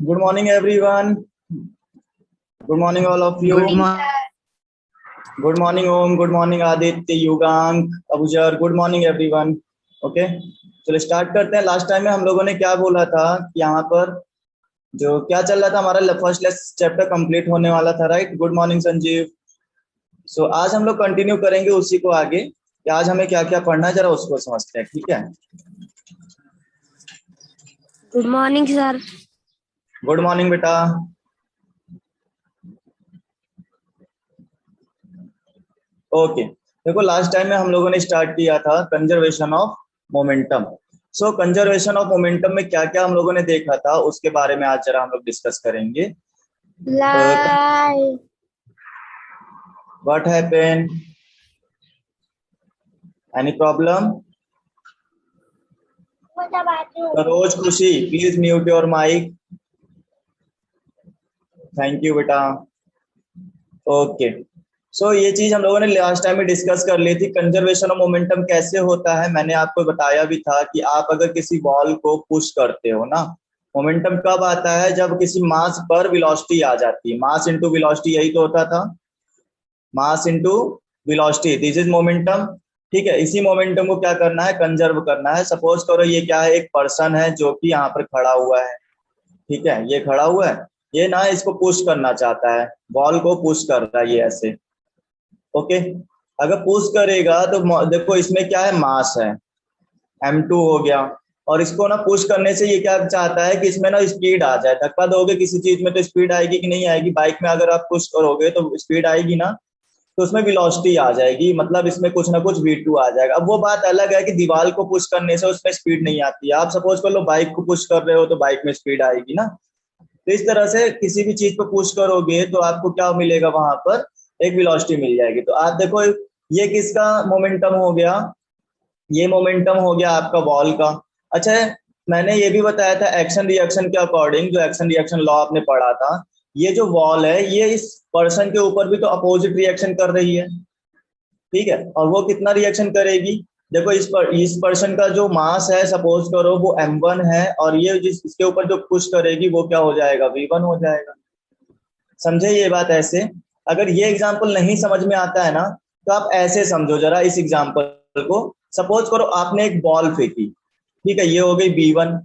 Good morning, everyone. Good morning, all of you. Good morning. Good morning, Om. Good morning, Aditya, Yugang, Abujar. Good morning, everyone. Okay, चलो start करते हैं। Last time में हम लोगों ने क्या बोला था कि यहाँ पर जो क्या चल रहा था, हमारा फर्स्ट चैप्टर कंप्लीट होने वाला था, right? Good morning Sanjeev. So आज हम लोग कंटिन्यू करेंगे उसी को आगे कि आज हमें क्या क्या पढ़ना है, जरा उसको समझते हैं, ठीक है? Good morning sir. Good morning बेटा। ओके, देखो लास्ट टाइम में हम लोगों ने स्टार्ट किया था conservation of momentum. So conservation of momentum में क्या क्या हम लोगों ने देखा था उसके बारे में आज जरा हम लोग डिस्कस करेंगे। What happened? Any problem? Saroj Khushi, please mute your mic. Thank you बेटा। ओके, सो ये चीज हम लोगों ने लास्ट टाइम में डिस्कस कर ली थी। कंजर्वेशन ऑफ मोमेंटम कैसे होता है मैंने आपको बताया भी था कि आप अगर किसी बॉल को पुश करते हो ना, मोमेंटम कब आता है? जब किसी मास पर वेलोसिटी आ जाती है। मास इनटू वेलोसिटी, यही तो होता था, mass into velocity, this is momentum. ठीक है, इसी मोमेंटम को क्या करना है? कंजर्व करना है। सपोज करो ये क्या है, एक पर्सन है जो कि यहाँ पर खड़ा हुआ है, ठीक है, ये खड़ा हुआ है, ये ना इसको पुश करना चाहता है, बॉल को पुश कर रहा है ये ऐसे। ओके, अगर पुश करेगा तो देखो इसमें क्या है, मास है, m2 हो गया। और इसको ना पुश करने से ये क्या चाहता है कि इसमें ना स्पीड आ जाए। धक्का दोगे किसी चीज में तो स्पीड आएगी कि नहीं आएगी? बाइक में अगर आप पुश करोगे तो स्पीड आएगी ना, तो उसमें वेलोसिटी आ जाएगी, मतलब इसमें कुछ ना कुछ v2 आ जाएगा। अब वो बात अलग है कि दीवार को पुश करने से उसमें स्पीड नहीं आती है। आप सपोज कर लो बाइक को पुश कर रहे हो तो बाइक में स्पीड आएगी ना। तो इस तरह से किसी भी चीज को पुश करोगे तो आपको क्या मिलेगा, वहां पर एक वेलोसिटी मिल जाएगी। तो आप देखो ये किसका मोमेंटम हो गया? ये मोमेंटम हो गया आपका बॉल का। अच्छा, मैंने ये भी बताया था एक्शन रिएक्शन के अकॉर्डिंग, जो एक्शन रिएक्शन लॉ आपने पढ़ा था, ये जो बॉल है ये इस पर्सन के ऊपर भी तो अपोजिट रिएक्शन कर रही है, ठीक है? और वो कितना रिएक्शन करेगी? देखो इस पर्सन का जो मास है सपोज करो वो m1 है, और ये जिस इसके ऊपर जो पुश करेगी वो क्या हो जाएगा, v1 हो जाएगा। समझे ये बात? ऐसे अगर ये एग्जाम्पल नहीं समझ में आता है ना, तो आप ऐसे समझो जरा इस एग्जाम्पल को। सपोज करो आपने एक बॉल फेंकी, ठीक है, ये हो गई b1,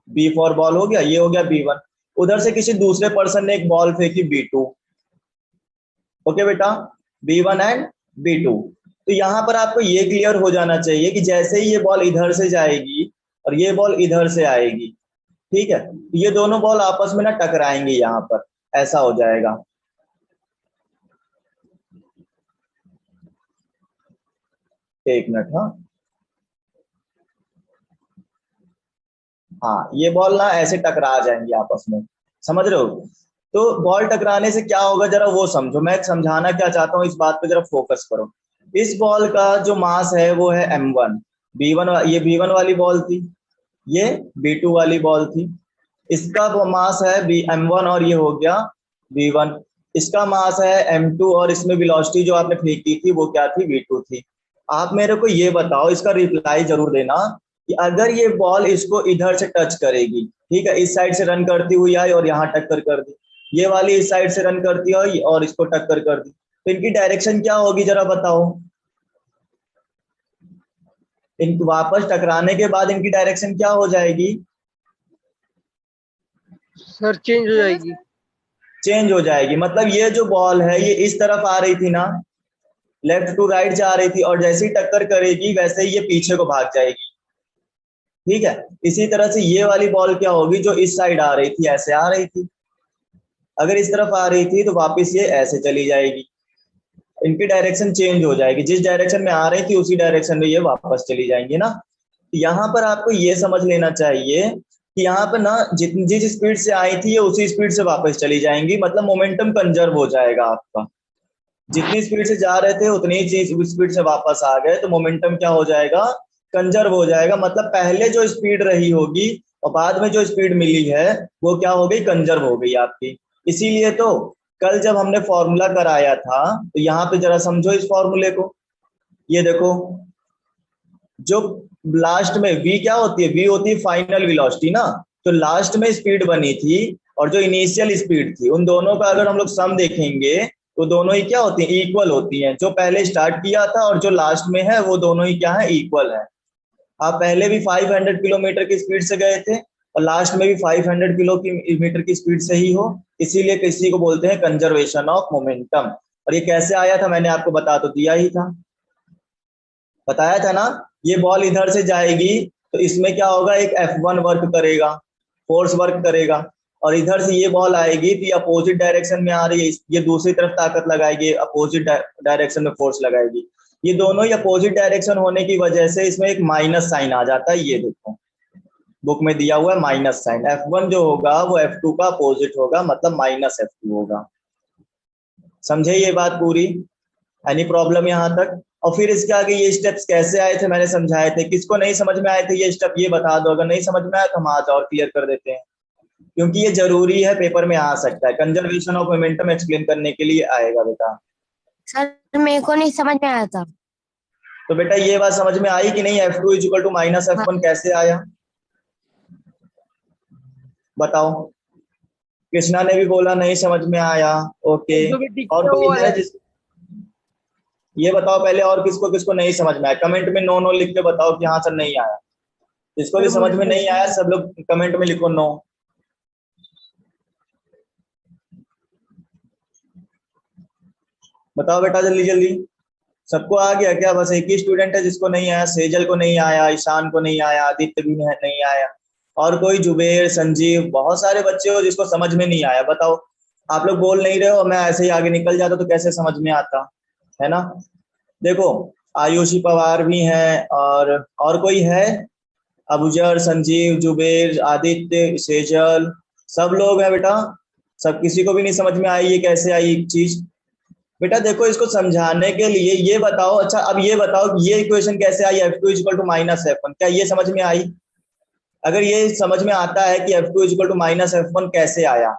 बी फॉर बॉल हो गया, ये हो गया b1। उधर से किसी दूसरे पर्सन ने एक बॉल फेंकी b2। ओके बेटा, b1 एंड b2। तो यहाँ पर आपको ये क्लियर हो जाना चाहिए कि जैसे ही ये बॉल इधर से जाएगी और ये बॉल इधर से आएगी, ठीक है, तो ये दोनों बॉल आपस में ना टकराएंगे, यहाँ पर ऐसा हो जाएगा। एक मिनट, हाँ हाँ, ये बॉल ना ऐसे टकरा जाएंगे आपस में, समझ रहे हो? तो बॉल टकराने से क्या होगा जरा वो समझो। मैं समझाना क्या चाहता हूँ इस बात पे जरा फोकस करो। इस बॉल का जो मास है वो है m1, b1, ये b1 वाली बॉल थी, ये b2 वाली बॉल थी। इसका वो मास है m1 और ये हो गया v1। इसका मास है m2 और इसमें वेलोसिटी जो आपने फेंकी थी वो क्या थी, v2 थी। आप मेरे को ये बताओ, इसका रिप्लाई जरूर देना कि अगर ये बॉल इसको इधर से टच करेगी, ठीक है, इस साइड से रन करती हुई आई और यहाँ टक्कर कर दी, ये वाली इस साइड से रन करती हुई और इसको टक्कर कर दी, तो इनकी डायरेक्शन क्या होगी जरा बताओ? इन वापस टकराने के बाद इनकी डायरेक्शन क्या हो जाएगी सर? चेंज हो जाएगी। चेंज हो जाएगी। मतलब ये जो बॉल है ये इस तरफ आ रही थी ना, लेफ्ट टू राइट जा रही थी, और जैसे ही टक्कर करेगी वैसे ही ये पीछे को भाग जाएगी, ठीक है? इसी तरह से ये वाली बॉल क्या होगी, जो इस साइड आ रही थी ऐसे आ रही थी, अगर इस तरफ आ रही थी तो वापस ये ऐसे चली जाएगी। इनकी डायरेक्शन चेंज हो जाएगी, जिस डायरेक्शन में आ रही थी उसी डायरेक्शन में ये वापस चली जाएंगी ना। यहाँ पर आपको ये समझ लेना चाहिए कि यहाँ पर ना जिस स्पीड से आई थी ये उसी स्पीड से वापस चली जाएंगी, मतलब मोमेंटम कंजर्व हो जाएगा आपका। जितनी स्पीड से जा रहे थे उतनी ही स्पीड से वापस आ गए तो मोमेंटम क्या हो जाएगा, कंजर्व हो जाएगा। मतलब पहले जो स्पीड रही होगी और बाद में जो स्पीड मिली है वो क्या हो गई, कंजर्व हो गई आपकी। इसीलिए तो कल जब हमने फॉर्मूला कराया था तो यहाँ पे जरा समझो इस फॉर्मूले को। ये देखो, जो लास्ट में v क्या होती है, v होती है फाइनल वेलोसिटी ना। तो लास्ट में स्पीड बनी थी और जो इनिशियल स्पीड थी, उन दोनों का अगर हम लोग सम देखेंगे तो दोनों ही क्या होती हैं, इक्वल होती हैं। जो पहले स्टार्ट किया था और जो लास्ट में है वो दोनों ही क्या है, इक्वल है। आप पहले भी 500 किलोमीटर की स्पीड से गए थे और लास्ट में भी 500 किलोमीटर की स्पीड से ही हो, इसीलिए किसी को बोलते हैं कंजर्वेशन ऑफ मोमेंटम। और ये कैसे आया था मैंने आपको बता तो दिया ही था, बताया था ना। ये बॉल इधर से जाएगी तो इसमें क्या होगा, एक F1 वर्क करेगा, फोर्स वर्क करेगा, और इधर से ये बॉल आएगी तो ये अपोजिट डायरेक्शन में आ रही है, ये दूसरी तरफ ताकत लगाएगी, अपोजिट डायरेक्शन में फोर्स लगाएगी। ये दोनों ही अपोजिट डायरेक्शन होने की वजह से इसमें एक माइनस साइन आ जाता है। ये देखो बुक में दिया हुआ है माइनस साइन। F1 जो होगा वो F2 का अपोजिट होगा, मतलब माइनस F2 होगा। समझे ये बात पूरी? एनी प्रॉब्लम यहाँ तक? और फिर इसके आगे ये स्टेप्स कैसे आए थे मैंने समझाए थे। किसको नहीं समझ में आए थे ये स्टेप, ये बता दो। अगर नहीं समझ में आया तो हम आज और क्लियर कर देते हैं, क्योंकि ये जरूरी है, पेपर में आ सकता है। कंजर्वेशन ऑफ मोमेंटम एक्सप्लेन करने के लिए आएगा बेटा। सर मेरे को नहीं समझ में आया था। तो बेटा ये बात समझ में आई कि नहीं, F2 is equal to minus F1 कैसे आया, बताओ। कृष्णा ने भी बोला नहीं समझ में आया, ओके। और कोई है जिस, ये बताओ पहले, और किसको किसको नहीं समझ में आया, कमेंट में नो नो लिख के बताओ कि हाँ सर नहीं आया। जिसको भी समझ में नहीं आया सब लोग कमेंट में लिखो नो। बताओ बेटा जल्दी जल्दी। सबको आ गया क्या? बस एक ही स्टूडेंट है जिसको नहीं आया, सेजल को नहीं आया, ईशान को नहीं आया, आदित्य भी नहीं आया, और कोई जुबेर, संजीव, बहुत सारे बच्चे हो जिसको समझ में नहीं आया। बताओ, आप लोग बोल नहीं रहे हो, मैं ऐसे ही आगे निकल जाता तो कैसे समझ में आता, है ना। देखो आयुषी पवार भी हैं, और कोई है, अबुजर, संजीव, जुबेर, आदित्य, सेजल, सब लोग हैं बेटा। सब, किसी को भी नहीं समझ में आई ये कैसे आई चीज। बेटा देखो इसको समझाने के लिए ये बताओ, अच्छा अब ये बताओ कि ये इक्वेशन कैसे आई, F2 equal to minus F1, क्या ये समझ में आई? अगर ये समझ में आता है कि F2 equal to minus F1 कैसे आया,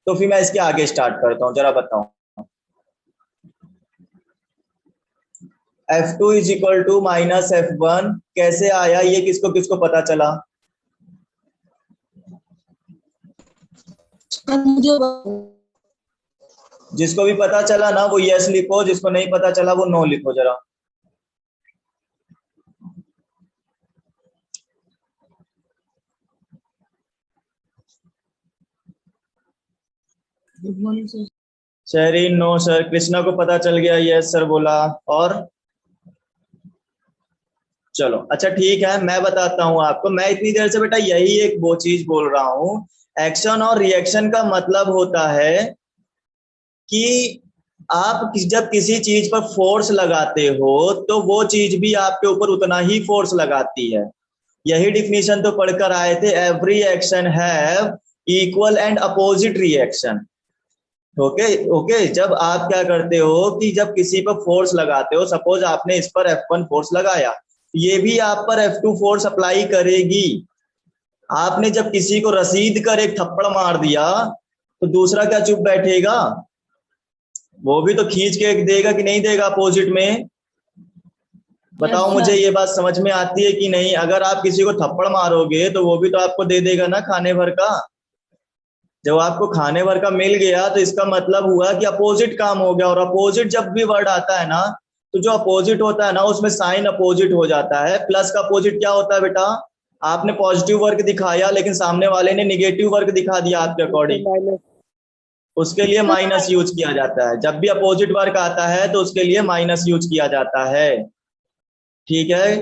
तो फिर मैं इसके आगे स्टार्ट करता हूँ, जरा बताओ। F2 is equal to minus F1 कैसे आया, ये किसको किसको पता चला? जिसको भी पता चला ना वो यस लिखो, जिसको नहीं पता चला वो नो लिखो जरा। सर नो सर, कृष्णा को पता चल गया, यस सर बोला। और चलो अच्छा ठीक है, मैं बताता हूँ आपको। मैं इतनी देर से बेटा यही एक वो चीज बोल रहा हूँ, एक्शन और रिएक्शन का मतलब होता है कि आप जब किसी चीज पर फोर्स लगाते हो तो वो चीज भी आपके ऊपर उतना ही फोर्स लगाती है। यही डिफिनीशन तो पढ़कर आए थे, every action have equal and opposite reaction. Okay okay, जब आप क्या करते हो कि जब किसी पर फोर्स लगाते हो, सपोज आपने इस पर F1 फोर्स लगाया, ये भी आप पर F2 फोर्स अप्लाई करेगी। आपने जब किसी को रसीद कर एक थप्पड़ मार दिया तो दूसरा क्या चुप बैठेगा? वो भी तो खींच के एक देगा कि नहीं देगा अपोजिट में? बताओ मुझे ये बात समझ में आती है कि नहीं? अगर आप किसी को थप्पड़ मारोगे तो वो भी तो आपको दे देगा ना खाने भर का। जब आपको खाने भर का मिल गया तो इसका मतलब हुआ कि अपोजिट काम हो गया। और अपोजिट जब भी वर्ड आता है ना, तो जो अपोजिट होता है ना उसमें साइन अपोजिट हो जाता है। प्लस का अपोजिट क्या होता है बेटा? आपने पॉजिटिव वर्क दिखाया लेकिन सामने वाले ने निगेटिव वर्क दिखा दिया आपके अकॉर्डिंग, उसके लिए माइनस यूज किया जाता है। जब भी अपोजिट वर्क आता है तो उसके लिए माइनस यूज किया जाता है, ठीक है।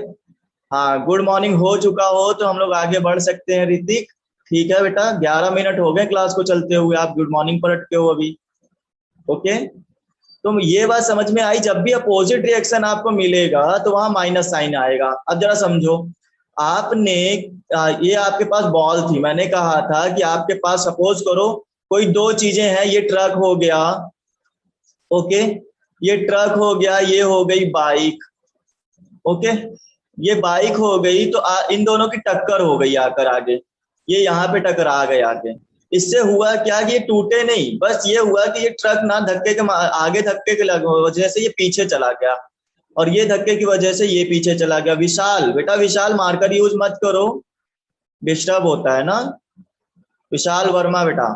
हाँ गुड मॉर्निंग हो चुका हो तो हम लोग आगे बढ़ सकते हैं ऋतिक। ठीक है बेटा, 11 मिनट हो गए क्लास को चलते हुए, आप गुड मॉर्निंग पर अटके हो अभी। ओके, तो ये बात समझ में आई, जब भी अपोजिट रिएक्शन आपको मिलेगा तो वहां माइनस साइन आएगा। अब जरा समझो, आपने ये आपके पास बॉल थी, मैंने कहा था कि आपके पास सपोज करो कोई दो चीजें हैं, ये ट्रक हो गया, ओके, ये ट्रक हो गया, ये हो गई बाइक, ओके, ये बाइक हो गई तो इन दोनों की टक्कर हो गई आकर आगे, ये यहाँ पे टकरा गए आगे। इससे हुआ क्या कि ये टूटे नहीं, बस ये हुआ कि ये ट्रक ना धक्के के आगे धक्के के वजह से ये पीछे चला गया, और ये धक्के की वजह से ये पीछे चला गया। विशाल बेटा, विशाल मार्कर यूज मत करो, डिस्टर्ब होता है ना। विशाल वर्मा बेटा,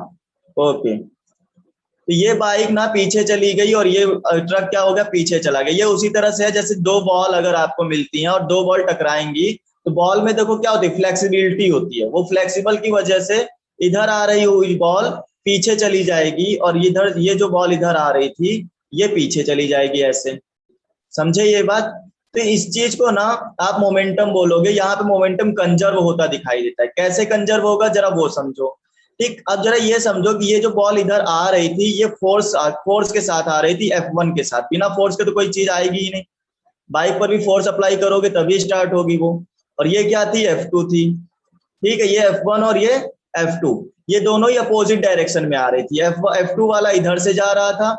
ओके, तो ये बाइक ना पीछे चली गई और ये ट्रक क्या हो गया, पीछे चला गया। ये उसी तरह से है जैसे दो बॉल अगर आपको मिलती हैं और दो बॉल टकराएंगी, तो बॉल में देखो क्या होती है, फ्लेक्सिबिलिटी होती है। वो फ्लेक्सिबल की वजह से इधर आ रही हुई बॉल पीछे चली जाएगी और इधर ये जो बॉल इधर आ रही थी ये पीछे चली जाएगी, ऐसे। समझे ये बात? तो इस चीज को ना आप मोमेंटम बोलोगे। यहाँ पे मोमेंटम कंजर्व होता दिखाई देता है। कैसे कंजर्व होगा जरा वो समझो। ठीक, अब जरा ये समझो कि ये जो बॉल इधर आ रही थी ये फोर्स के साथ आ रही थी, F1 के साथ। बिना फोर्स के तो कोई चीज आएगी ही नहीं। बाइक पर भी फोर्स अप्लाई करोगे तभी स्टार्ट होगी वो। और ये क्या थी, F2 थी। ठीक है, ये F1 और ये F2, ये दोनों ही अपोजिट डायरेक्शन में आ रही थी। F2 वाला इधर से जा रहा था,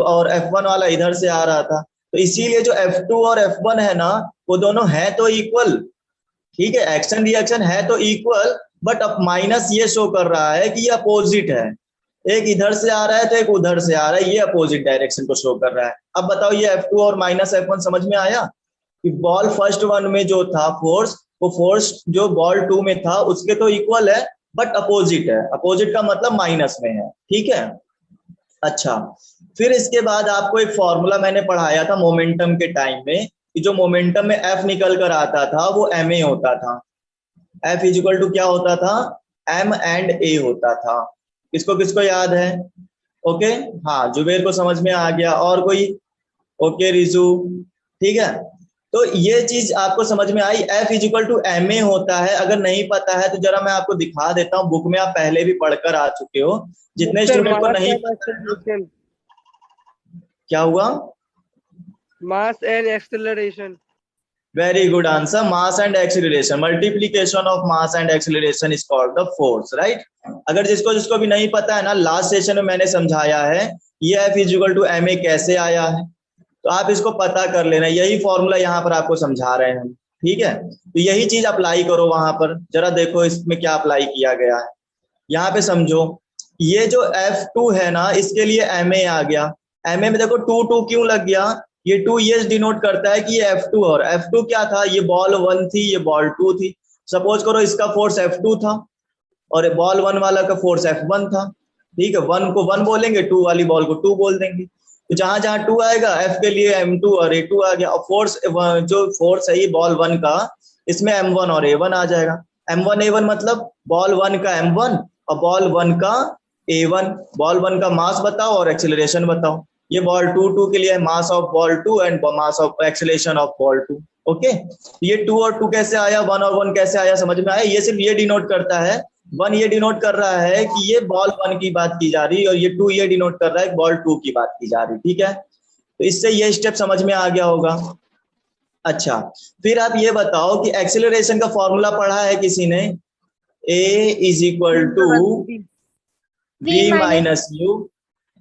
और F1 वाला इधर से आ रहा था। तो इसीलिए जो F2 और F1 है ना, वो दोनों है तो इक्वल। ठीक है, एक्शन रिएक्शन है तो इक्वल, बट अब माइनस ये शो कर रहा है कि ये अपोजिट है। एक इधर से आ रहा है तो एक उधर से आ रहा है, ये अपोजिट डायरेक्शन को शो कर रहा है। अब बताओ ये F2 और माइनस F1 समझ में आया कि बॉल फर्स्ट वन में जो था फोर्स, वो फोर्स जो बॉल 2 में था उसके तो इक्वल है, बट अपोजिट है। अपोजिट का मतलब माइनस में है। ठीक है, अच्छा। फिर इसके बाद आपको एक फॉर्मूला मैंने पढ़ाया था मोमेंटम के टाइम में, कि जो मोमेंटम में F निकल कर आता था वो ma होता था। F इजिकल टू क्या होता था, M एंड A होता था। किसको किसको याद है? ओके, हाँ, जुबेर को समझ में आ गया। और कोई? ओके रिजू, ठीक है। तो ये चीज आपको समझ में आई। F इजिकल टू ma होता है। अगर नहीं पता है तो जरा मैं आपको दिखा देता हूँ, बुक में आप पहले भी पढ़कर आ चुके हो। जितने स्टूडेंट को नहीं पता है ना, क्या हुआ? मास and acceleration. Very good answer, mass and acceleration. Multiplication of mass and acceleration is called the force, right. अगर जिसको जिसको भी नहीं पता है ना, लास्ट सेशन में मैंने समझाया है ये F इजिकल टू ma कैसे आया है, तो आप इसको पता कर लेना। यही फॉर्मूला यहाँ पर आपको समझा रहे हैं हम। ठीक है, तो यही चीज अप्लाई करो वहां पर। जरा देखो इसमें क्या अप्लाई किया गया है। यहाँ पे समझो, ये जो F2 है ना, इसके लिए ma आ गया। ma में देखो 2 2 क्यों लग गया? ये 2 ये डिनोट करता है कि ये F2, और F2 क्या था, ये बॉल 1 थी, ये बॉल 2 थी। सपोज करो इसका फोर्स F2 था और बॉल 1 वाला का फोर्स F1 था। ठीक है, 1 को 1 बोलेंगे, 2 वाली बॉल को 2 बोल देंगे। तो जहां जहां 2 आएगा F के लिए M2 और A2 आ गया। और फोर्स जो फोर्स है ये बॉल 1 का, इसमें M1 और A1 आ जाएगा। M1 A1 मतलब बॉल 1 का M1 और बॉल 1 का A1। बॉल 1 का मास बताओ और एक्सेलरेशन बताओ। ये बॉल 2 के लिए है, mass of ball 2 and mass of acceleration of ball 2। Okay, ये 2 और 2 कैसे आया, 1 और 1 कैसे आया, समझ में आया? ये सिर्फ ये डिनोट करता है, 1 ये डिनोट कर रहा है कि ये बॉल 1 की बात की जा रही है, और ये 2 ये डिनोट कर रहा है बॉल 2 की बात की जा रही है। ठीक है, तो इससे ये स्टेप समझ में आ गया होगा। अच्छा, फिर आप ये बताओ कि एक्सेलरेशन का फॉर्मूला पढ़ा है किसी ने? A is equal to v minus u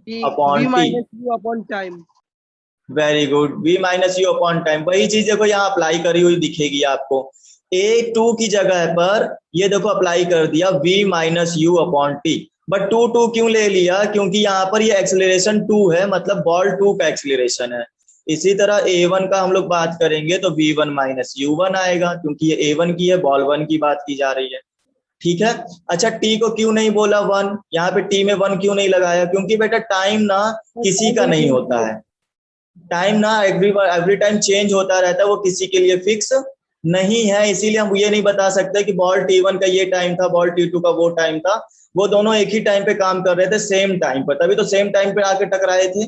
upon T. Upon time. Very good, v minus u upon time. वही चीज देखो यहाँ अप्लाई करी हुई दिखेगी आपको। A2 की जगह पर ये देखो अप्लाई कर दिया v minus u upon T. But 2 2 क्यों ले लिया? क्योंकि यहाँ पर ये एक्सेलरेशन 2 है, मतलब बॉल 2 का एक्सेलरेशन है। इसी तरह A1 का हम लोग बात करेंगे तो v1 माइनस u1 आएगा, क्योंकि ये A1 की है, बॉल 1 की बात की जा रही है। ठीक है, अच्छा, टी को क्यों नहीं बोला 1? यहाँ पे टी में 1 क्यों नहीं लगाया? क्योंकि बेटा टाइम ना किसी का नहीं होता है। टाइम ना एवरी टाइम चेंज होता रहता है, वो किसी के लिए फिक्स नहीं है। इसीलिए हम ये नहीं बता सकते कि बॉल T1 का ये टाइम था, बॉल T2 का वो टाइम था। वो दोनों एक ही टाइम पे काम कर रहे थे, सेम टाइम पर, तभी तो सेम टाइम पे आके टकराए थे।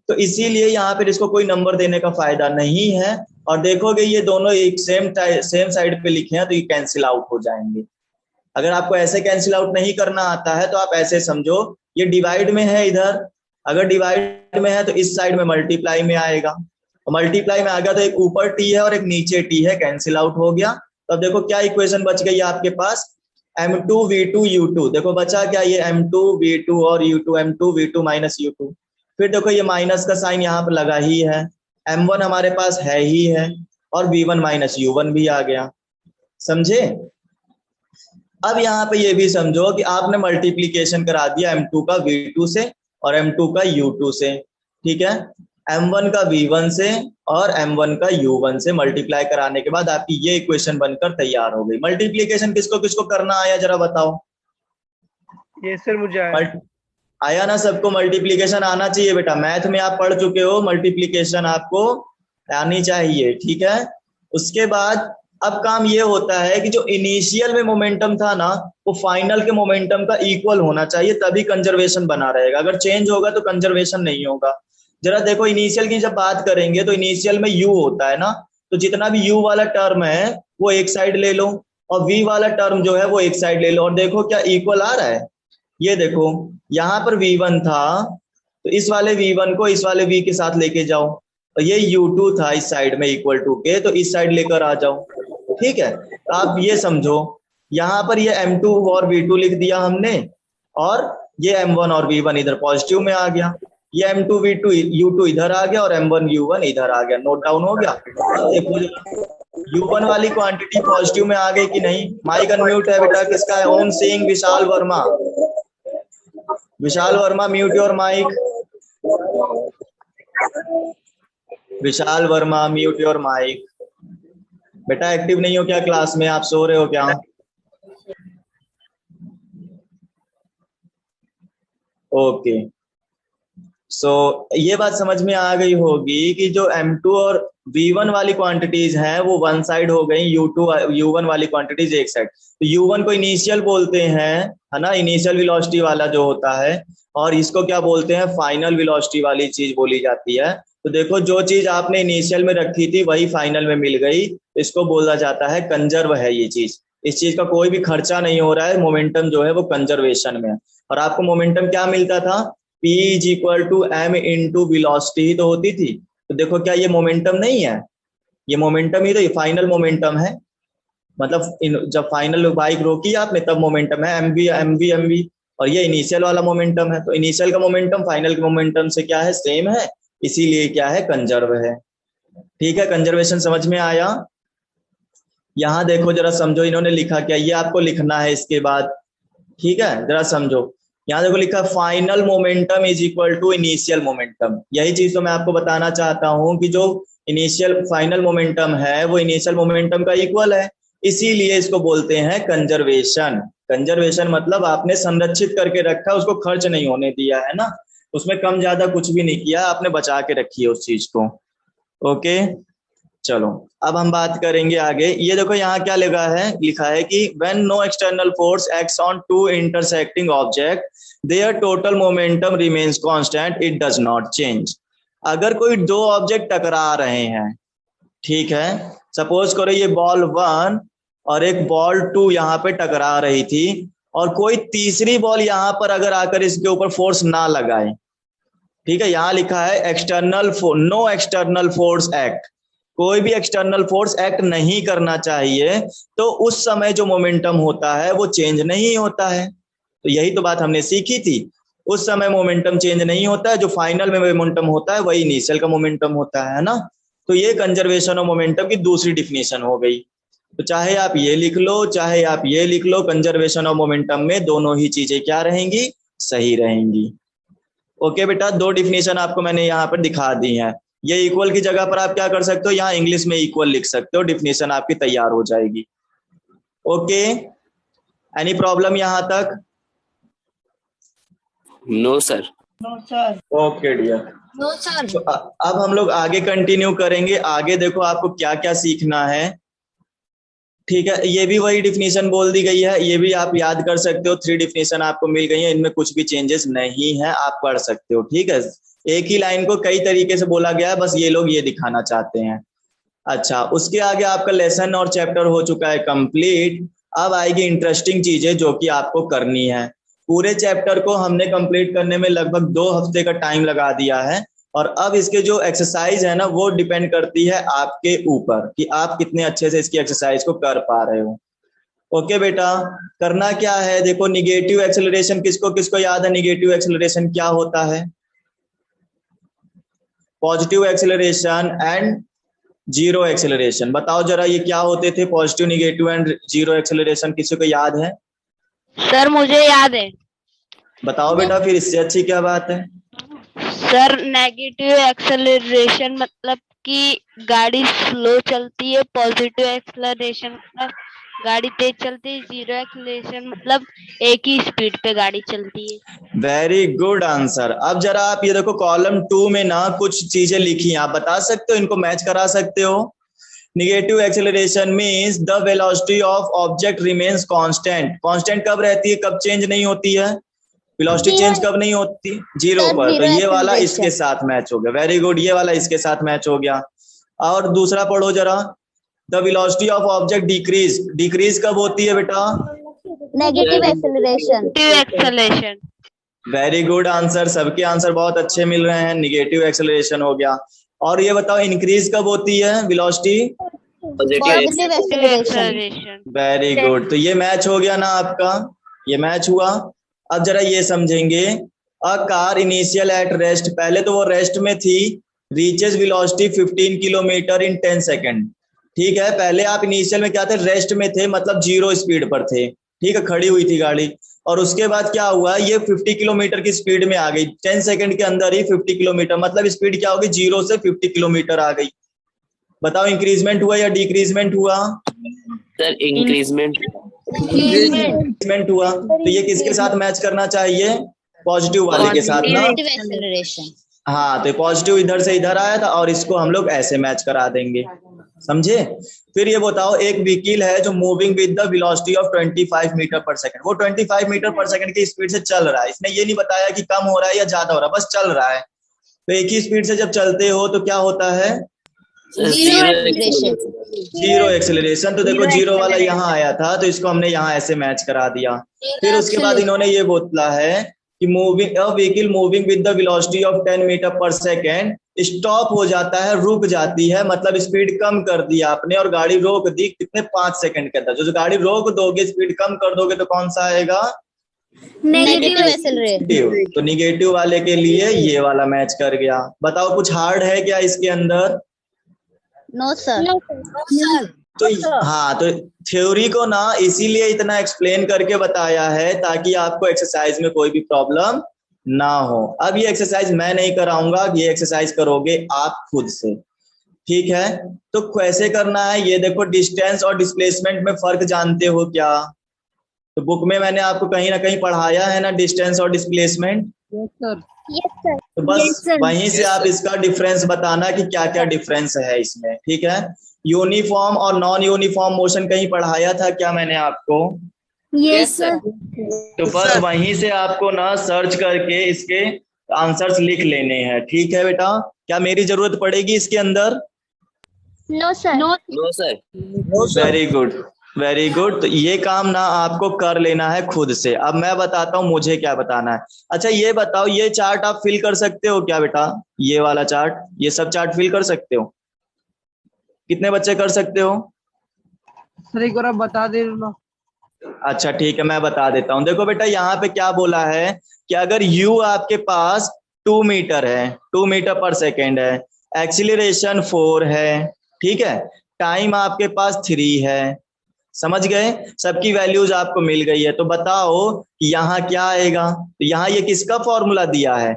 तो इसीलिए यहाँ पे इसको कोई नंबर देने का फायदा नहीं है। और देखोगे ये दोनों एक सेम साइड पे लिखे हैं तो ये कैंसिल आउट हो जाएंगे। अगर आपको ऐसे कैंसिल आउट नहीं करना आता है तो आप ऐसे समझो, ये डिवाइड में है इधर, अगर डिवाइड में है तो इस साइड में मल्टीप्लाई में आएगा, और मल्टीप्लाई में आ गया तो एक ऊपर टी है और एक नीचे टी है, कैंसिल आउट हो गया। तो अब देखो क्या इक्वेशन बच गई आपके पास, m2 v2 u2। देखो बचा क्या, ये m2 v2 और u2, m2 v2 minus u2। फिर देखो ये माइनस का साइन यहाँ पर लगा ही है, m1 हमारे पास है ही है, और v1 माइनस u1 भी आ गया। समझे? अब यहाँ पे ये भी समझो कि आपने मल्टीप्लीकेशन करा दिया m2 का v2 से और m2 का u2 से। ठीक है, m1 का v1 से और m1 का u1 से मल्टीप्लाई कराने के बाद आपकी ये इक्वेशन बनकर तैयार हो गई। मल्टीप्लीकेशन किसको किसको करना आया जरा बताओ? ये सर मुझे आया। आया ना सबको? मल्टीप्लीकेशन आना चाहिए बेटा, मैथ में आप पढ़ चुके हो, मल्टीप्लीकेशन आपको आनी चाहिए, ठीक है। उसके बाद अब काम ये होता है कि जो इनिशियल में मोमेंटम था ना, वो फाइनल के मोमेंटम का इक्वल होना चाहिए, तभी कंजर्वेशन बना रहेगा। अगर चेंज होगा तो कंजर्वेशन नहीं होगा। जरा देखो, इनिशियल की जब बात करेंगे तो इनिशियल में यू होता है ना, तो जितना भी यू वाला टर्म है वो एक साइड ले लो, और वी वाला टर्म जो है वो एक साइड ले लो, और देखो क्या इक्वल आ रहा है। ये देखो, यहाँ पर V1 था, तो इस वाले V1 को इस वाले V के साथ लेके जाओ, और ये U2 था इस साइड में इक्वल टू के, तो इस साइड लेकर आ जाओ, ठीक है। तो आप ये समझो, यहाँ पर ये M2 और V2 लिख दिया हमने, और ये M1 और V1 इधर पॉजिटिव में आ गया, ये M2 V2 U2 इधर आ गया, और M1 U1 इधर आ गया। नोट डाउन हो गया? अब देखो, U1 वाली क्वांटिटी पॉजिटिव में आ गई कि नहीं? माइक अनम्यूट है बेटा, किसका है? Om Singh, Vishal Verma. Vishal Verma, mute your mic. Vishal Verma, mute your mic. बेटा एक्टिव नहीं हो क्या क्लास में? आप सो रहे हो क्या? ओके, सो ये बात समझ में आ गई होगी कि जो M2 और V1 वाली क्वांटिटीज हैं वो वन साइड हो गई, U1 वाली क्वांटिटीज एक साइड। तो U1 को इनिशियल बोलते हैं, है ना, इनिशियल वेलोसिटी वाला जो होता है, और इसको क्या बोलते हैं? फाइनल वेलोसिटी वाली चीज बोली जाती है। तो देखो, जो चीज आपने इनिशियल में रखी थी वही फाइनल में मिल गई, इसको बोला जाता है कंजर्व है ये चीज। इस चीज का कोई भी खर्चा नहीं हो रहा है, मोमेंटम जो है वो कंजर्वेशन में है। और आपको मोमेंटम क्या मिलता था? P is equal to M into velocity ही तो होती थी। तो देखो, क्या ये मोमेंटम नहीं है? ये मोमेंटम ही तो, ये फाइनल मोमेंटम है। मतलब जब फाइनल बाइक रोकी आपने तब मोमेंटम है एमवी, और ये इनिशियल वाला मोमेंटम है। तो इनिशियल का मोमेंटम फाइनल के मोमेंटम से क्या है? सेम है, इसीलिए क्या है? कंजर्व है। ठीक है, कंजर्वेशन समझ में आया? यहाँ देखो जरा समझो, इन्होंने लिखा क्या, ये आपको लिखना है इसके बाद, ठीक है। जरा समझो, यहाँ देखो लिखा final momentum is equal to initial momentum. यही चीज तो मैं आपको बताना चाहता हूँ कि जो इनिशियल फाइनल मोमेंटम है वो इनिशियल मोमेंटम का इक्वल है, इसीलिए इसको बोलते हैं कंजर्वेशन। कंजर्वेशन मतलब आपने संरक्षित करके रखा, उसको खर्च नहीं होने दिया है ना, उसमें कम ज्यादा कुछ भी नहीं किया, आपने बचा के रखी है उस चीज को। ओके, चलो अब हम बात करेंगे आगे। ये देखो यहाँ क्या लिखा है कि when no external force acts on two intersecting object their total momentum remains constant, it does not change। अगर कोई दो ऑब्जेक्ट टकरा रहे हैं, ठीक है, सपोज करो ये बॉल 1 और एक बॉल 2 यहाँ पे टकरा रही थी, और कोई तीसरी बॉल यहाँ पर अगर आकर इसके ऊपर फोर्स ना लगाए, ठीक है, यहाँ लिखा है external no external force act, कोई भी एक्सटर्नल फोर्स एक्ट नहीं करना चाहिए, तो उस समय जो मोमेंटम होता है वो चेंज नहीं होता है। तो यही तो बात हमने सीखी थी, उस समय मोमेंटम चेंज नहीं होता है, जो फाइनल में मोमेंटम होता है वही इनिशियल का मोमेंटम होता है ना। तो ये कंजर्वेशन ऑफ मोमेंटम की दूसरी डिफिनेशन हो गई। तो चाहे आप ये लिख लो चाहे आप ये लिख लो, कंजर्वेशन ऑफ मोमेंटम में दोनों ही चीजें क्या रहेंगी? सही रहेंगी। ओके बेटा, दो डिफिनेशन आपको मैंने यहाँ पर दिखा दी है। ये इक्वल की जगह पर आप क्या कर सकते हो? यहाँ इंग्लिश में इक्वल लिख सकते हो, डिफिनेशन आपकी तैयार हो जाएगी। ओके, एनी प्रॉब्लम यहाँ तक? No sir. Okay dear. No sir. तो अब हम लोग आगे कंटिन्यू करेंगे। आगे देखो आपको क्या क्या सीखना है, ठीक है। ये भी वही डिफिनेशन बोल दी गई है, ये भी आप याद कर सकते हो। 3 डिफिनेशन आपको मिल गई है, इनमें कुछ भी चेंजेस नहीं है, आप पढ़ सकते हो, ठीक है। एक ही लाइन को कई तरीके से बोला गया है, बस ये लोग ये दिखाना चाहते हैं। अच्छा, उसके आगे आपका लेसन और चैप्टर हो चुका है कंप्लीट। अब आएगी इंटरेस्टिंग चीजें जो कि आपको करनी है। पूरे चैप्टर को हमने कंप्लीट करने में लगभग 2 हफ्ते का टाइम लगा दिया है, और अब इसके जो एक्सरसाइज है ना वो डिपेंड करती है आपके ऊपर कि आप कितने अच्छे से इसकी एक्सरसाइज को कर पा रहे हो। ओके बेटा, करना क्या है? देखो, निगेटिव एक्सेलरेशन किसको किसको याद है? निगेटिव एक्सेलरेशन क्या होता है? Positive acceleration and zero acceleration, बताओ जरा ये क्या होते थे? Positive, negative and zero acceleration किसी को याद है? सर मुझे याद है। बताओ बेटा, फिर इससे अच्छी क्या बात है? सर नेगेटिव एक्सेलरेशन मतलब कि गाड़ी स्लो चलती है, पॉजिटिव एक्सेलरेशन मतलब गाड़ी तेज चलती है, 0 एक्सेलरेशन मतलब एक ही स्पीड पे गाड़ी चलती है। Very good answer. अब जरा आप ये देखो कॉलम 2 में ना कुछ चीजें लिखी हैं, आप बता सकते हो, इनको मैच करा सकते हो। Negative acceleration means the velocity of object remains constant. Constant कब रहती है, कब चेंज नहीं होती है? वेलोसिटी चेंज कब नहीं होती? जीरो पर। तो ये वाला इसके साथ मैच हो गया। वेरी गुड, ये वाला इसके साथ मैच हो गया। और दूसरा पढ़ो जरा। The velocity of object decrease, decrease कब होती है बेटा? Negative acceleration. Negative acceleration. Very good answer, सबके आंसर बहुत अच्छे मिल रहे हैं। नेगेटिव एक्सेलरेशन हो गया। और ये बताओ इंक्रीज कब होती है velocity? Positive acceleration. Very good, तो ये मैच हो गया ना आपका, ये मैच हुआ। अब जरा ये समझेंगे, a car initial at rest, पहले तो वो रेस्ट में थी, रीचेज वेलोसिटी 15 किलोमीटर इन 10 सेकेंड। ठीक है, पहले आप इनिशियल में क्या थे, रेस्ट में थे, मतलब 0 स्पीड पर थे। ठीक है, खड़ी हुई थी गाड़ी। और उसके बाद क्या हुआ, ये 50 किलोमीटर की स्पीड में आ गई, 10 सेकंड के अंदर ही 50 किलोमीटर, मतलब स्पीड क्या होगी, 0 से 50 किलोमीटर आ गई। बताओ इंक्रीजमेंट हुआ या डिक्रीजमेंट हुआ? सर इंक्रीजमेंट हुआ। तो ये किसके साथ मैच करना चाहिए? पॉजिटिव वाले के साथ ना। Positive acceleration. हाँ, तो पॉजिटिव इधर से इधर आया था और इसको हम लोग ऐसे मैच करा देंगे, समझे? फिर ये बताओ, एक व्हीकल है जो moving with the velocity of 25 metre per second, वो 25 मीटर पर सेकंड की स्पीड से चल रहा है। इसने ये नहीं बताया कि कम हो रहा है या ज्यादा हो रहा है, बस चल रहा है। तो एक ही स्पीड से जब चलते हो तो क्या होता है? Zero acceleration. तो देखो जीरो वाला यहाँ आया था, तो इसको हमने यहाँ ऐसे मैच करा दिया। फिर उसके बाद इन्होंने ये बोला है कि moving a vehicle moving with the velocity of 10 metre per second stop हो जाता है, रुक जाती है, मतलब स्पीड कम कर दी आपने और गाड़ी रोक दी, कितने 5 सेकंड के अंदर। जो गाड़ी रोक दोगे, स्पीड कम कर दोगे, तो कौन सा आएगा? Negative acceleration. तो निगेटिव वाले के लिए ये वाला मैच कर गया। बताओ कुछ हार्ड है क्या इसके अंदर? No sir. तो हाँ, तो थ्योरी को ना इसीलिए इतना एक्सप्लेन करके बताया है ताकि आपको एक्सरसाइज में कोई भी प्रॉब्लम ना हो। अब ये एक्सरसाइज मैं नहीं कराऊंगा, ये एक्सरसाइज करोगे आप खुद से, ठीक है? तो कैसे करना है ये देखो। डिस्टेंस और डिस्प्लेसमेंट में फर्क जानते हो क्या? तो बुक में मैंने आपको कहीं ना कहीं पढ़ाया है ना, डिस्टेंस और डिस्प्लेसमेंट। तो बस वहीं से आप इसका डिफरेंस बताना कि क्या क्या डिफरेंस है इसमें, ठीक है? यूनिफॉर्म और नॉन यूनिफॉर्म मोशन कहीं पढ़ाया था क्या मैंने आपको? Yes sir. तो बस वहीं से आपको ना सर्च करके इसके आंसर्स लिख लेने हैं, ठीक है बेटा? क्या मेरी जरूरत पड़ेगी इसके अंदर? No sir. No sir. Very good, very good. तो ये काम ना आपको कर लेना है खुद से। अब मैं बताता हूँ मुझे क्या बताना है। अच्छा ये बताओ, ये चार्ट आप फिल कर सकते हो क्या बेटा? ये वाला चार्ट, ये सब चार्ट फिल कर सकते हो? कितने बच्चे कर सकते हो? सर एक बार आप बता दे ना। अच्छा ठीक है, मैं बता देता हूँ। देखो बेटा, यहाँ पे क्या बोला है कि अगर u आपके पास 2 मीटर है, 2 मीटर पर सेकेंड है, एक्सीलरेशन 4 है, ठीक है, टाइम आपके पास 3 है, समझ गए? सबकी वैल्यूज आपको मिल गई है। तो बताओ कि यहाँ क्या आएगा? तो यहाँ ये किसका फॉर्मूला दिया है?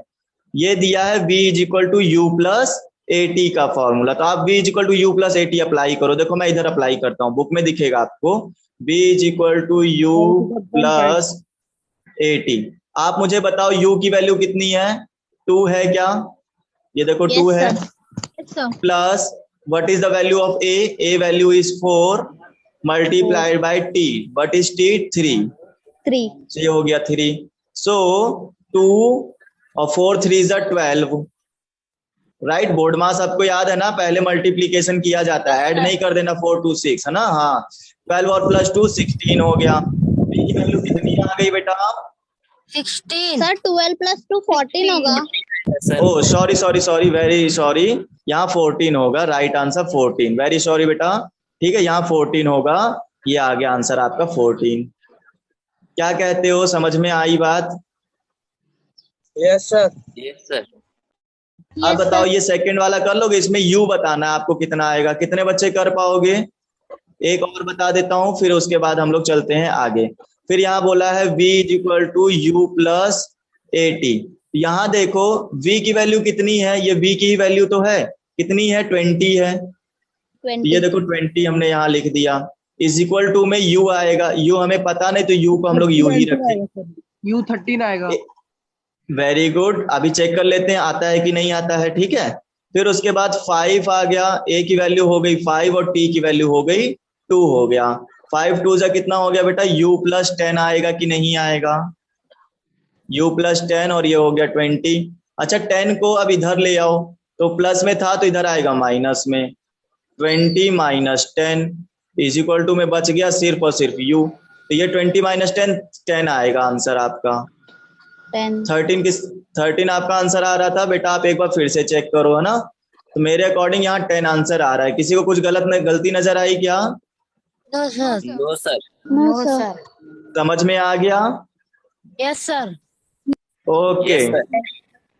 ये दिया है v is equal to u plus AT का फॉर्मूला। तो आप v is equal to u plus AT apply करो। देखो मैं इधर अप्लाई करता हूँ, बुक में दिखेगा आपको, v is equal to u plus AT। आप मुझे बताओ u की वैल्यू कितनी है? 2 है क्या? ये देखो 2 है, plus what is the value of a value is 4 multiplied by t, what is t? 3। ये हो गया 3। सो 2 और 4 3 is 12, राइट? बोर्ड मास आपको याद है ना, पहले मल्टीप्लीकेशन किया जाता है, ऐड नहीं कर देना, 4 2 6 है ना। हाँ, 12 और प्लस 2 16 हो गया। की वैल्यू कितनी आ गई बेटा? 16 सर 12 प्लस 2 14 होगा। Oh sorry sorry sorry, very sorry, यहाँ 14 होगा, राइट आंसर 14। वेरी सॉरी बेटा, ठीक है, यहाँ 14 होगा, ये आ गया आंसर आपका 14। क्या कहते हो, समझ में आई बात? Yes sir. Yes sir. अब बताओ ये सेकंड वाला कर लोगे? इसमें u बताना है आपको कितना आएगा। कितने बच्चे कर पाओगे? एक और बता देता हूं, फिर उसके बाद हम लोग चलते हैं आगे। फिर यहाँ बोला है v is equal to u plus AT। यहाँ देखो v की वैल्यू कितनी है? ये v की ही वैल्यू तो है, कितनी है? 20 है। 20। ये देखो 20 हमने यहाँ लिख दिया। इज इक्वल टू में u आएगा, u हमें पता नहीं तो u को हम लोग u ही रखेंगे। U13 आएगा। वेरी गुड, अभी चेक कर लेते हैं आता है कि नहीं आता है, ठीक है। फिर उसके बाद 5 आ गया, a की वैल्यू हो गई 5 और t की वैल्यू हो गई 2 हो गया। 5 2 जा कितना हो गया बेटा, u प्लस 10 आएगा कि नहीं आएगा, u प्लस 10 और ये हो गया 20। अच्छा 10 को अब इधर ले आओ, तो प्लस में था तो इधर आएगा माइनस में, 20 माइनस 10 इज इक्वल टू में बच गया सिर्फ और सिर्फ u, तो ये 20 माइनस 10 10 आएगा आंसर आपका। 13 आपका आंसर आ रहा था बेटा, आप एक बार फिर से चेक करो, है ना। तो मेरे अकॉर्डिंग यहाँ 10 आंसर आ रहा है। किसी को कुछ गलती नजर आई क्या? No sir. No sir. No sir. समझ में आ गया? Yes sir. Okay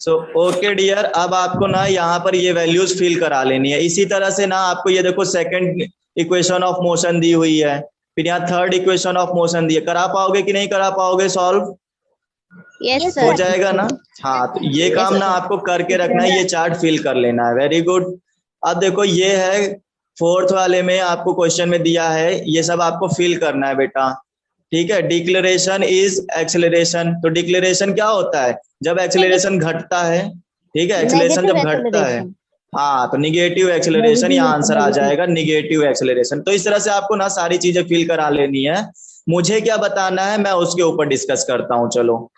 so okay dear, अब आपको ना यहाँ पर ये वैल्यूज फिल करा लेनी है। इसी तरह से ना आपको ये देखो सेकंड इक्वेशन ऑफ मोशन दी हुई है, फिर यहाँ थर्ड इक्वेशन ऑफ मोशन दी है, करा पाओगे कि नहीं करा पाओगे सॉल्व? यस हो सर। जाएगा ना। हाँ तो ये काम ना आपको करके रखना है, ये चार्ट फिल कर लेना है। Very good. अब देखो ये है फोर्थ वाले में आपको क्वेश्चन में दिया है, ये सब आपको फिल करना है बेटा, ठीक है। डिक्लेरेशन इज एक्सेलरेशन, तो डिक्लेरेशन क्या होता है, जब एक्सेलरेशन घटता है, ठीक है, एक्सेलरेशन जब घटता है, हाँ तो निगेटिव एक्सेलरेशन, यहाँ आंसर आ जाएगा निगेटिव एक्सेलरेशन। तो इस तरह से आपको ना सारी चीजें फिल करा लेनी है। मुझे क्या बताना है मैं उसके ऊपर डिस्कस करता हूँ, चलो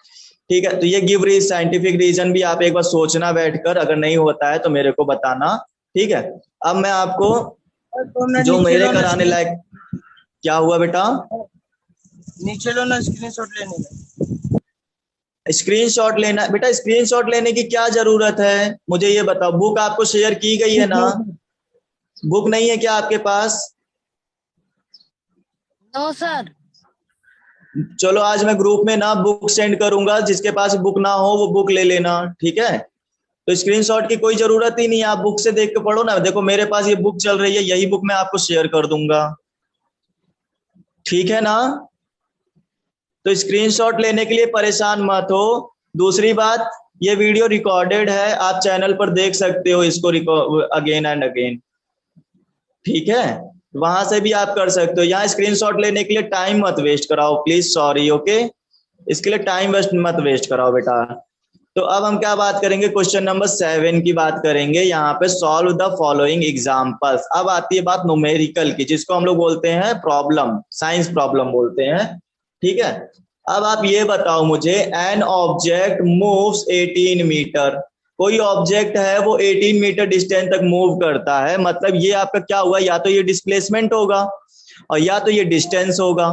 ठीक है। तो ये गिव साइंटिफिक रीजन भी आप एक बार सोचना बैठकर, अगर नहीं होता है तो मेरे को बताना, ठीक है। अब मैं आपको जो मेरे कराने लायक, क्या हुआ बेटा? नीचे लो ना स्क्रीनशॉट लेने का। स्क्रीनशॉट लेना बेटा, स्क्रीनशॉट लेने की क्या जरूरत है मुझे ये बताओ। बुक आपको शेयर की गई है ना, बुक नहीं है क्या आपके पास? No sir. चलो आज मैं ग्रुप में ना बुक सेंड करूंगा, जिसके पास बुक ना हो वो बुक ले लेना, ठीक है। तो स्क्रीनशॉट की कोई जरूरत ही नहीं है, आप बुक से देख के पढ़ो ना। देखो मेरे पास ये बुक चल रही है, यही बुक मैं आपको शेयर कर दूंगा, ठीक है ना। तो स्क्रीनशॉट लेने के लिए परेशान मत हो। दूसरी बात, ये वीडियो रिकॉर्डेड है, आप चैनल पर देख सकते हो इसको अगेन एंड अगेन, ठीक है। वहां से भी आप कर सकते हो। यहाँ स्क्रीनशॉट लेने के लिए टाइम मत वेस्ट कराओ प्लीज, सॉरी, ओके। इसके लिए टाइम मत वेस्ट कराओ बेटा। तो अब हम क्या बात करेंगे, क्वेश्चन नंबर 7 की बात करेंगे। यहाँ पे सॉल्व द फॉलोइंग एग्जाम्पल्स। अब आती है बात न्यूमेरिकल की, जिसको हम लोग बोलते हैं प्रॉब्लम, साइंस प्रॉब्लम बोलते हैं, ठीक है। अब आप ये बताओ मुझे, एन ऑब्जेक्ट मूव्स 18 मीटर, कोई ऑब्जेक्ट है वो 18 मीटर डिस्टेंस तक मूव करता है, मतलब ये आपका क्या हुआ, या तो ये डिस्प्लेसमेंट होगा और या तो ये डिस्टेंस होगा,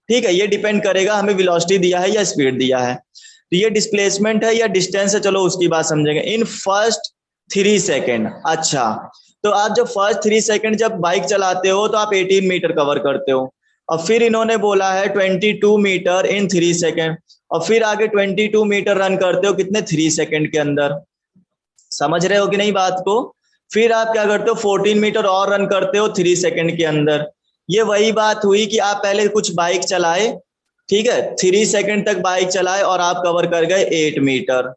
ठीक है। ये डिपेंड करेगा हमें वेलोसिटी दिया है या स्पीड दिया है। तो ये डिस्प्लेसमेंट है या डिस्टेंस है, चलो उसकी बात समझेंगे। इन फर्स्ट 3 सेकेंड, अच्छा तो आप जब फर्स्ट 3 सेकेंड जब बाइक चलाते हो तो आप 18 मीटर कवर करते हो, और फिर इन्होंने बोला है 22 मीटर इन 3 सेकेंड, और फिर आगे 22 मीटर रन करते हो कितने, 3 सेकेंड के अंदर। समझ रहे हो कि नहीं बात को? फिर आप क्या करते हो, 14 मीटर और रन करते हो 3 सेकेंड के अंदर। ये वही बात हुई कि आप पहले कुछ बाइक चलाए, ठीक है, 3 सेकेंड तक बाइक चलाए और आप कवर कर गए 8 मीटर।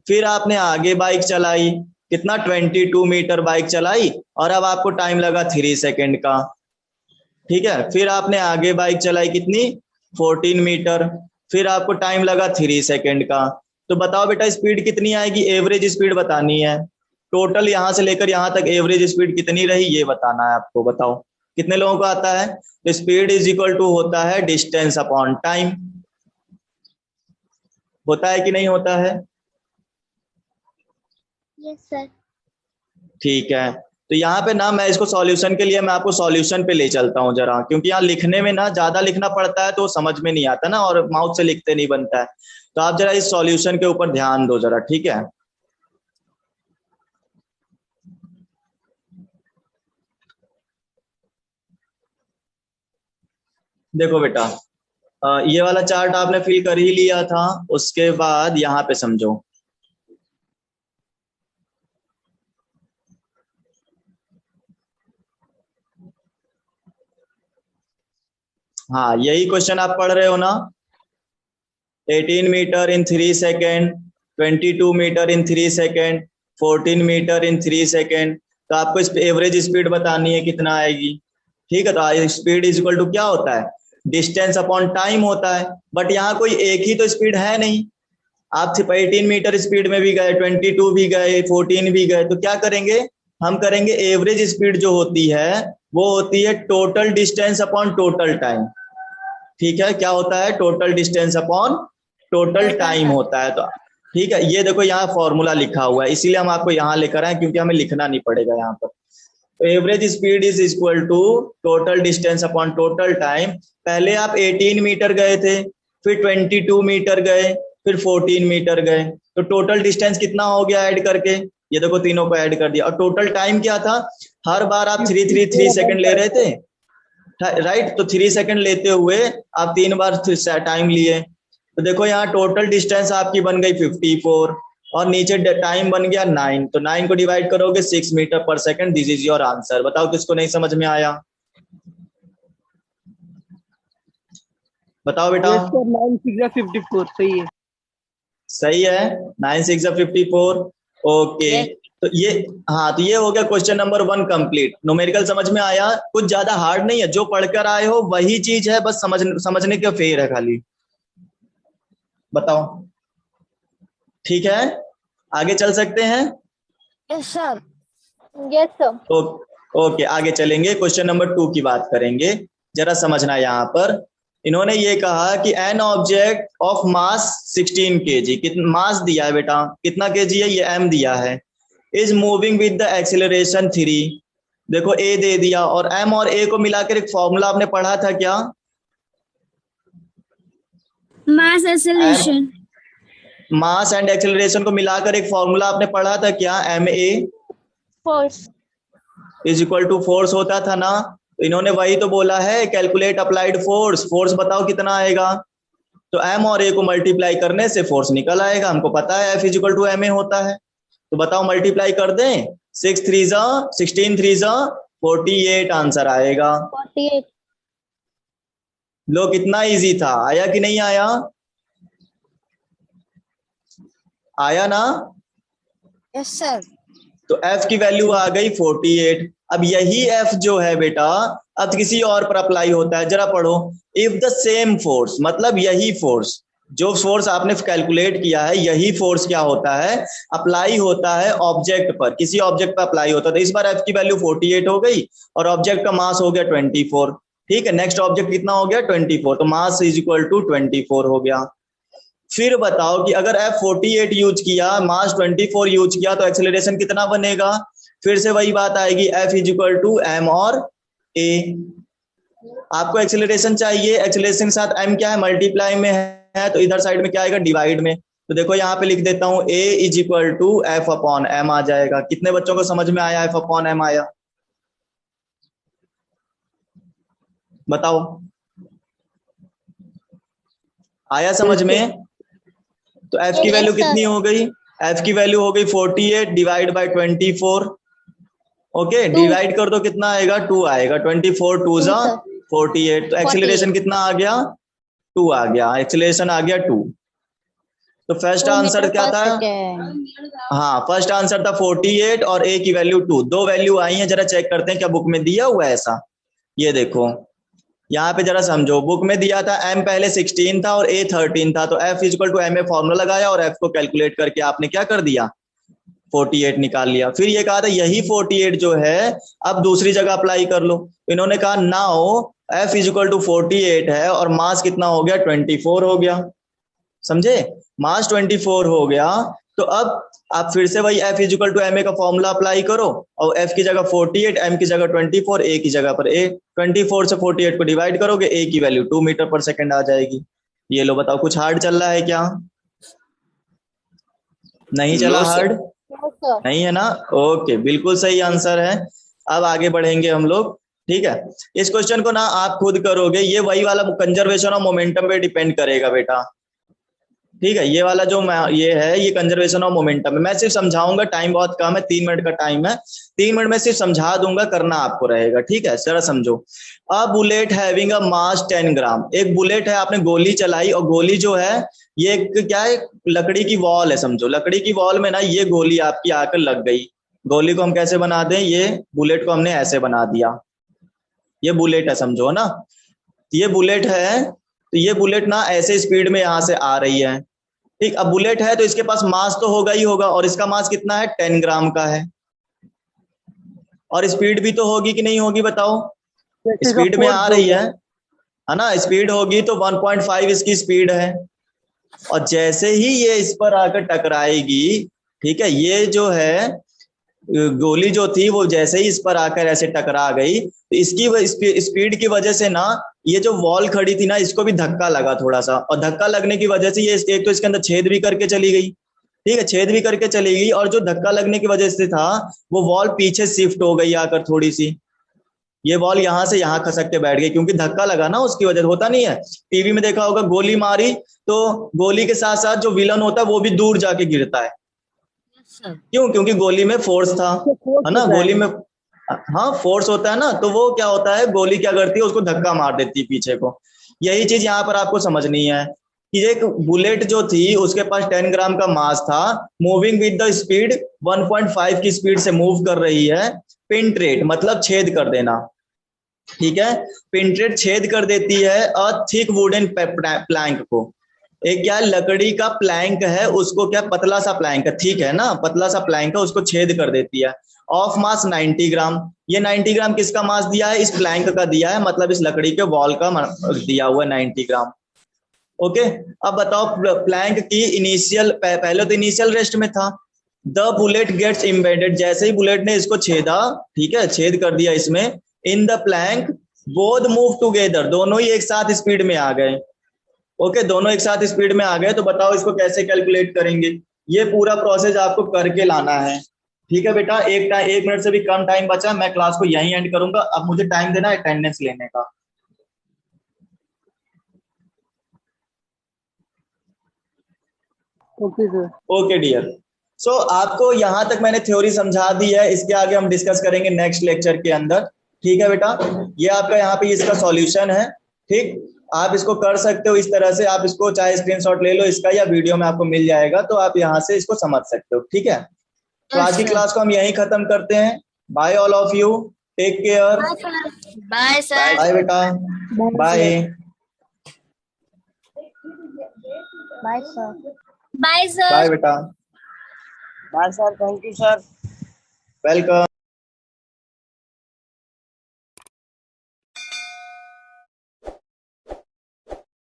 फिर आपने आगे बाइक चलाई, कितना, 22 मीटर बाइक चलाई, और अब आपको टाइम लगा 3 सेकेंड का, ठीक है। फिर आपने आगे बाइक चलाई कितनी, 14 मीटर, फिर आपको टाइम लगा 3 सेकेंड का। तो बताओ बेटा स्पीड कितनी आएगी, एवरेज स्पीड बतानी है। टोटल यहां से लेकर यहां तक एवरेज स्पीड कितनी रही ये बताना है आपको। बताओ कितने लोगों को आता है? तो स्पीड इज इक्वल टू होता है डिस्टेंस अपॉन टाइम, होता है कि नहीं होता है? Yes sir. ठीक है। तो यहाँ पे ना मैं इसको सॉल्यूशन के लिए मैं आपको सॉल्यूशन पे ले चलता हूँ जरा, क्योंकि यहाँ लिखने में ना ज्यादा लिखना पड़ता है तो समझ में नहीं आता ना, और माउथ से लिखते नहीं बनता है। तो आप जरा इस सॉल्यूशन के ऊपर ध्यान दो जरा, ठीक है। देखो बेटा, ये वाला चार्ट आपने फिल कर ही लिया था, उसके बाद यहाँ पे समझो। हाँ यही क्वेश्चन आप पढ़ रहे हो ना, 18 मीटर इन 3 सेकेंड, 22 मीटर इन 3 सेकेंड, 14 मीटर इन 3 सेकेंड। तो आपको इस एवरेज स्पीड बतानी है कितना आएगी। ठीक है, तो स्पीड इज इक्वल टू क्या होता है, डिस्टेंस अपॉन टाइम होता है। बट यहाँ कोई एक ही तो स्पीड है नहीं, आप 18 मीटर स्पीड में भी गए, 22 भी गए, 14 भी गए, तो क्या करेंगे, हम करेंगे एवरेज स्पीड जो होती है वो होती है total distance upon total time. ठीक है, क्या होता है, total distance upon total time होता है। तो ठीक है, ये देखो यहाँ फॉर्मूला लिखा हुआ है, इसीलिए हम आपको यहाँ लेकर आए क्योंकि हमें लिखना नहीं पड़ेगा यहाँ पर। तो average speed is equal to total distance upon total time. पहले आप 18 मीटर गए थे, फिर 22 मीटर गए, फिर 14 मीटर गए, तो टोटल डिस्टेंस कितना हो गया ऐड करके, ये देखो तीनों को ऐड कर दिया। और टोटल टाइम क्या था, हर बार आप 3 सेकंड ले रहे थे, राइट, तो 3 सेकंड लेते हुए आप 3 बार टाइम लिए, तो देखो यहाँ टोटल डिस्टेंस आपकी बन गई 54 और नीचे टाइम बन गया 9, तो 9 को डिवाइड करोगे 6 metre per second. This is your answer. बताओ किसको नहीं समझ में आया, बताओ बेटा। 9 6 54 सही है। सही है, 9 6 54। ओके, तो ये, हाँ, तो ये हो गया क्वेश्चन नंबर 1 कंप्लीट। न्यूमेरिकल समझ में आया, कुछ ज्यादा हार्ड नहीं है, जो पढ़कर आए हो वही चीज है, बस समझने के फेर है खाली। बताओ, ठीक है, आगे चल सकते हैं। Yes sir. Yes sir. Okay, आगे चलेंगे, क्वेश्चन नंबर 2 की बात करेंगे। जरा समझना, यहाँ पर इन्होंने ये कहा कि an object of mass 16 kg, कितना मास दिया है बेटा, कितना केजी है, ये m दिया है, is moving with the acceleration 3। देखो a दे दिया, और m और a को मिलाकर एक फॉर्मूला आपने पढ़ा था क्या, mass acceleration, mass and acceleration को मिलाकर एक फॉर्मूला आपने पढ़ा था क्या, ma force is equal to force होता था ना। तो इन्होंने वही तो बोला है, कैलकुलेट अप्लाइड फोर्स, फोर्स बताओ कितना आएगा, तो m और a को मल्टीप्लाई करने से फोर्स निकल आएगा, हमको पता है F is equal to ma होता है। तो बताओ मल्टीप्लाई कर दें, 6 3 16 3 48 आंसर आएगा। 48। लो, कितना इजी था, आया कि नहीं आया, आया ना। Yes sir. तो F की वैल्यू आ गई 48। अब यही F जो है बेटा अब किसी और पर अप्लाई होता है, जरा पढ़ो, इफ द सेम फोर्स, मतलब यही फोर्स, जो फोर्स आपने कैलकुलेट किया है, यही फोर्स क्या होता है, अप्लाई होता है ऑब्जेक्ट पर, किसी ऑब्जेक्ट पर अप्लाई होता है। तो इस बार F की वैल्यू 48 हो गई और ऑब्जेक्ट का मास हो गया 24। ठीक है, नेक्स्ट ऑब्जेक्ट कितना हो गया, 24, तो मास इज इक्वल टू 24 हो गया। फिर बताओ कि अगर F 48 यूज किया, मास 24 यूज किया, तो एक्सेलरेशन कितना बनेगा, फिर से वही बात आएगी, F is equal to m और a। आपको एक्सेलरेशन चाहिए, एक्सेलरेशन के साथ m क्या है, मल्टीप्लाई में है, तो इधर साइड में क्या आएगा, डिवाइड में। तो देखो यहाँ पे लिख देता हूँ, a is equal to f upon m आ जाएगा। कितने बच्चों को समझ में आया, f अपॉन m आया, बताओ, आया समझ में। तो f की वैल्यू कितनी हो गई, f की वैल्यू हो गई 48 डिवाइड बाय 24। ओके, डिवाइड कर दो, कितना आएगा, 2 आएगा, 24 2 जा 48। तो एक्सेलरेशन कितना आ गया, 2 आ गया, एक्सेलरेशन आ गया 2। तो फर्स्ट आंसर क्या था, हाँ, फर्स्ट आंसर था 48 और a की वैल्यू 2। 2 वैल्यू आई है, जरा चेक करते हैं क्या बुक में दिया हुआ है ऐसा। ये देखो यहाँ पे जरा समझो, बुक में दिया था m पहले 16 था और a 13 था, तो F equal to ma formula लगाया और F को कैलकुलेट करके आपने क्या कर दिया, 48 निकाल लिया। फिर ये कहा था यही 48 जो है अब दूसरी जगह अप्लाई कर लो। इन्होंने कहा now F is equal to 48 है और मास कितना हो गया, 24 हो गया, समझे, मास 24 हो गया। तो अब आप फिर से वही F is equal to ma का फॉर्मूला अप्लाई करो, और F की जगह 48, m की जगह 24, a की जगह पर a। 24 से 48 को डिवाइड करोगे, a की वैल्यू 2 मीटर पर सेकंड आ जाएगी। ये लो, बताओ कुछ हार्ड चल रहा है क्या, नहीं चला, हार्ड नहीं है ना। ओके, बिल्कुल सही आंसर है। अब आगे बढ़ेंगे हम लोग, ठीक है। इस क्वेश्चन को ना आप खुद करोगे, ये वही वाला कंजर्वेशन ऑफ मोमेंटम पे डिपेंड करेगा बेटा, ठीक है। ये वाला जो ये है, ये कंजर्वेशन ऑफ मोमेंटम है। मैं सिर्फ समझाऊंगा, टाइम बहुत कम है, 3 मिनट का टाइम है, 3 मिनट में सिर्फ समझा दूंगा, करना आपको रहेगा, ठीक है। जरा समझो, अ बुलेट हैविंग अ मास 10 ग्राम, एक बुलेट है, आपने गोली चलाई और गोली जो है ये एक क्या है, लकड़ी की वॉल है, समझो लकड़ी की वॉल में ना ये गोली आपकी आकर लग गई। गोली को हम कैसे बना दें, ये बुलेट को हमने ऐसे बना दिया, ये बुलेट है समझो ना, ये बुलेट है, तो ये बुलेट ना ऐसे स्पीड में यहाँ से आ रही है, ठीक। अब बुलेट है तो इसके पास मास तो होगा ही होगा, और इसका मास कितना है, 10 ग्राम का है, और स्पीड भी तो होगी कि नहीं होगी बताओ, स्पीड में आ रही है ना, स्पीड होगी तो 1.5 इसकी स्पीड है, और जैसे ही ये इस पर आकर टकराएगी, ठीक है, ये जो है गोली जो थी वो जैसे ही इस पर आकर ऐसे टकरा गई, तो इसकी स्पीड की वजह से ना ये जो वॉल खड़ी थी ना, इसको भी धक्का लगा थोड़ा सा, और धक्का लगने की वजह से ये एक तो इसके अंदर छेद भी करके चली गई, ठीक है, छेद भी करके चली गई, और जो धक्का लगने की वजह से था वो वॉल पीछे शिफ्ट हो गई आकर थोड़ी सी, ये वॉल यहाँ से यहाँ खसक के बैठ गई, क्योंकि धक्का लगा ना उसकी वजह से। होता नहीं है, टीवी में देखा होगा, गोली मारी तो गोली के साथ साथ जो विलन होता है वो भी दूर जाके गिरता है, क्यों, क्योंकि गोली में फोर्स था, है ना, गोली में हाँ फोर्स होता है ना, तो वो क्या होता है, गोली क्या करती है, उसको धक्का मार देती है पीछे को। यही चीज यहाँ पर आपको समझनी है कि एक बुलेट जो थी उसके पास 10 ग्राम का मास था, मूविंग विद द स्पीड 1.5 की स्पीड से मूव कर रही है, पेंट्रेट मतलब छेद कर देना, ठीक है, पेंट्रेट छेद कर देती है अ थिक वुडन प्लैंक को, एक क्या लकड़ी का प्लैंक है उसको, क्या पतला सा प्लैंक है, ठीक है ना, पतला सा प्लैंक है उसको छेद कर देती है, ऑफ मास 90 ग्राम, ये 90 ग्राम किसका मास दिया है, इस प्लैंक का दिया है, मतलब इस लकड़ी के वॉल का दिया हुआ 90 ग्राम। ओके, अब बताओ प्लैंक की इनिशियल, पहले तो इनिशियल रेस्ट में था, द बुलेट गेट्स इम्बेडेड, जैसे ही बुलेट ने इसको छेदा, ठीक है, छेद कर दिया इसमें, in the plank both move together, दोनों ही एक साथ स्पीड में आ गए, ओके, दोनों एक साथ स्पीड में आ गए, तो बताओ इसको कैसे कैलकुलेट करेंगे, ये पूरा प्रोसेस आपको करके लाना है, ठीक है बेटा। एक मिनट से भी कम टाइम बचा, मैं क्लास को यहीं एंड करूंगा, अब मुझे टाइम देना है अटेंडेंस लेने का। Okay sir. ओके डियर, सो आपको यहां तक मैंने थ्योरी समझा दी है, इसके आगे हम डिस्कस करेंगे नेक्स्ट लेक्चर के अंदर, ठीक है बेटा। ये आपका यहाँ पे इसका सॉल्यूशन है, ठीक, आप इसको कर सकते हो इस तरह से, आप इसको चाहे स्क्रीनशॉट ले लो इसका, या वीडियो में आपको मिल जाएगा, तो आप यहाँ से इसको समझ सकते हो, ठीक है। तो आज की क्लास को हम यहीं खत्म करते हैं, bye all of you, take care, bye sir. Bye बेटा, bye bye sir. Bye sir. Bye बेटा, bye sir, thank you sir. Welcome.